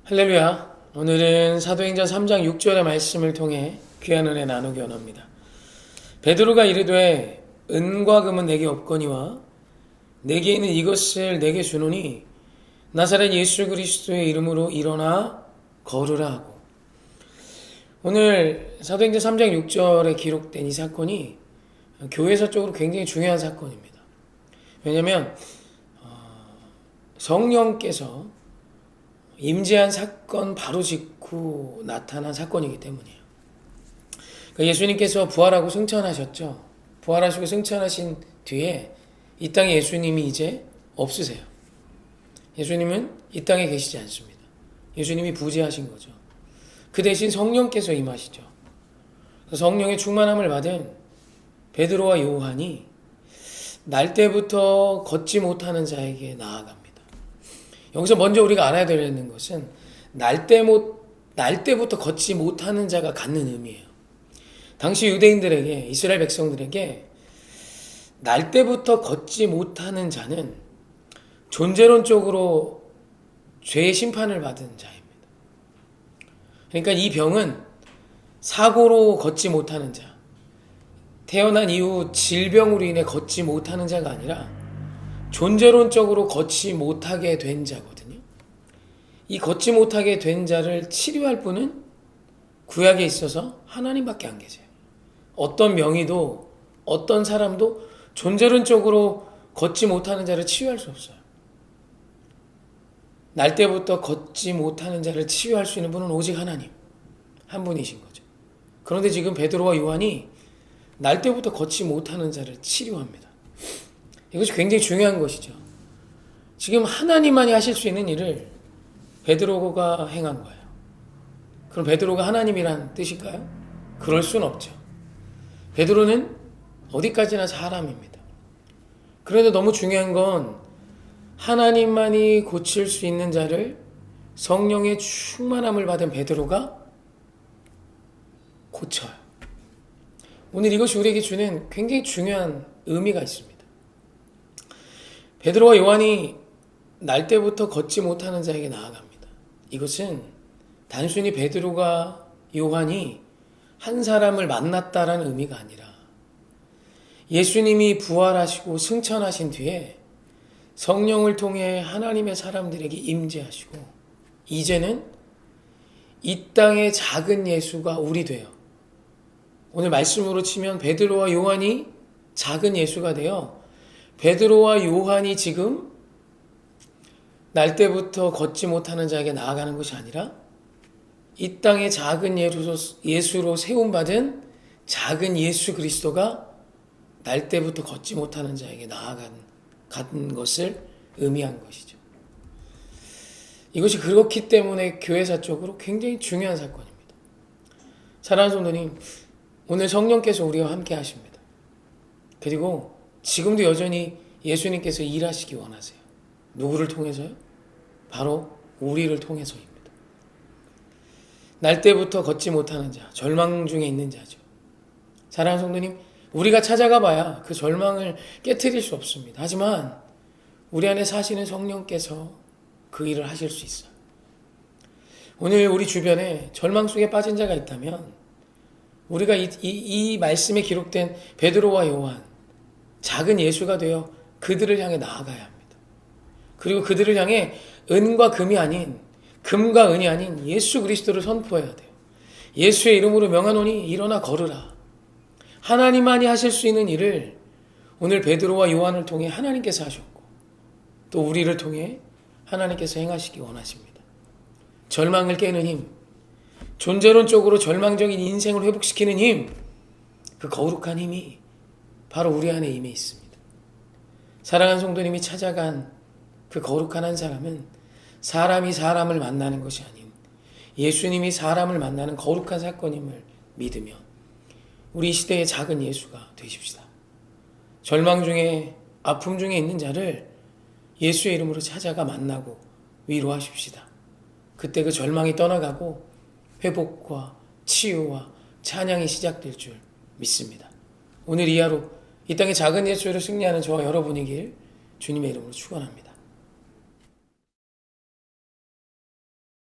할렐루야. 오늘은 사도행전 3장 6절의 말씀을 통해 귀한 은혜 나누기 원합니다. 베드로가 이르되 은과 금은 내게 없거니와 내게 있는 이것을 내게 주노니 나사렛 예수 그리스도의 이름으로 일어나 걸으라 하고. 오늘 사도행전 3장 6절에 기록된 이 사건이 교회사적으로 굉장히 중요한 사건입니다. 왜냐하면 성령께서 임재한 사건 바로 직후 나타난 사건이기 때문이에요. 그러니까 예수님께서 부활하고 승천하셨죠. 부활하시고 승천하신 뒤에 이 땅에 예수님이 이제 없으세요. 예수님은 이 땅에 계시지 않습니다. 예수님이 부재하신 거죠. 그 대신 성령께서 임하시죠. 성령의 충만함을 받은 베드로와 요한이 날때부터 걷지 못하는 자에게 나아갑니다. 여기서 먼저 우리가 알아야 되는 것은 날때부터 걷지 못하는 자가 갖는 의미예요. 당시 유대인들에게, 이스라엘 백성들에게 날때부터 걷지 못하는 자는 존재론적으로 죄의 심판을 받은 자입니다. 그러니까 이 병은 사고로 걷지 못하는 자, 태어난 이후 질병으로 인해 걷지 못하는 자가 아니라 존재론적으로 걷지 못하게 된 자거든요. 이 걷지 못하게 된 자를 치료할 분은 구약에 있어서 하나님밖에 안 계세요. 어떤 명의도 어떤 사람도 존재론적으로 걷지 못하는 자를 치유할 수 없어요. 날때부터 걷지 못하는 자를 치유할 수 있는 분은 오직 하나님 한 분이신 거죠. 그런데 지금 베드로와 요한이 날때부터 걷지 못하는 자를 치료합니다. 이것이 굉장히 중요한 것이죠. 지금 하나님만이 하실 수 있는 일을 베드로가 행한 거예요. 그럼 베드로가 하나님이란 뜻일까요? 그럴 수는 없죠. 베드로는 어디까지나 사람입니다. 그런데 너무 중요한 건 하나님만이 고칠 수 있는 자를 성령의 충만함을 받은 베드로가 고쳐요. 오늘 이것이 우리에게 주는 굉장히 중요한 의미가 있습니다. 베드로와 요한이 날때부터 걷지 못하는 자에게 나아갑니다. 이것은 단순히 베드로가 요한이 한 사람을 만났다라는 의미가 아니라 예수님이 부활하시고 승천하신 뒤에 성령을 통해 하나님의 사람들에게 임재하시고 이제는 이 땅의 작은 예수가 우리 되어, 오늘 말씀으로 치면 베드로와 요한이 작은 예수가 되어 베드로와 요한이 지금 날때부터 걷지 못하는 자에게 나아가는 것이 아니라 이 땅의 작은 예수로 세움받은 작은 예수 그리스도가 날때부터 걷지 못하는 자에게 나아간 것을 의미한 것이죠. 이것이 그렇기 때문에 교회사적으로 굉장히 중요한 사건입니다. 사랑하는 성도님, 오늘 성령께서 우리와 함께 하십니다. 그리고 지금도 여전히 예수님께서 일하시기 원하세요. 누구를 통해서요? 바로 우리를 통해서입니다. 날때부터 걷지 못하는 자, 절망 중에 있는 자죠. 사랑하는 성도님, 우리가 찾아가 봐야 그 절망을 깨트릴 수 없습니다. 하지만 우리 안에 사시는 성령께서 그 일을 하실 수 있어요. 오늘 우리 주변에 절망 속에 빠진 자가 있다면 우리가 이 말씀에 기록된 베드로와 요한, 작은 예수가 되어 그들을 향해 나아가야 합니다. 그리고 그들을 향해 은과 금이 아닌, 금과 은이 아닌 예수 그리스도를 선포해야 돼요. 예수의 이름으로 명하노니 일어나 걸으라. 하나님만이 하실 수 있는 일을 오늘 베드로와 요한을 통해 하나님께서 하셨고 또 우리를 통해 하나님께서 행하시기 원하십니다. 절망을 깨는 힘, 존재론적으로 절망적인 인생을 회복시키는 힘, 그 거룩한 힘이 바로 우리 안에 임해 있습니다. 사랑하는 성도님이 찾아간 그 거룩한 한 사람은 사람이 사람을 만나는 것이 아닌 예수님이 사람을 만나는 거룩한 사건임을 믿으며 우리 시대의 작은 예수가 되십시다. 절망 중에, 아픔 중에 있는 자를 예수의 이름으로 찾아가 만나고 위로하십시다. 그때 그 절망이 떠나가고 회복과 치유와 찬양이 시작될 줄 믿습니다. 오늘 이 하루 이 땅의 작은 예수를 승리하는 저와 여러분이길 주님의 이름으로 축원합니다.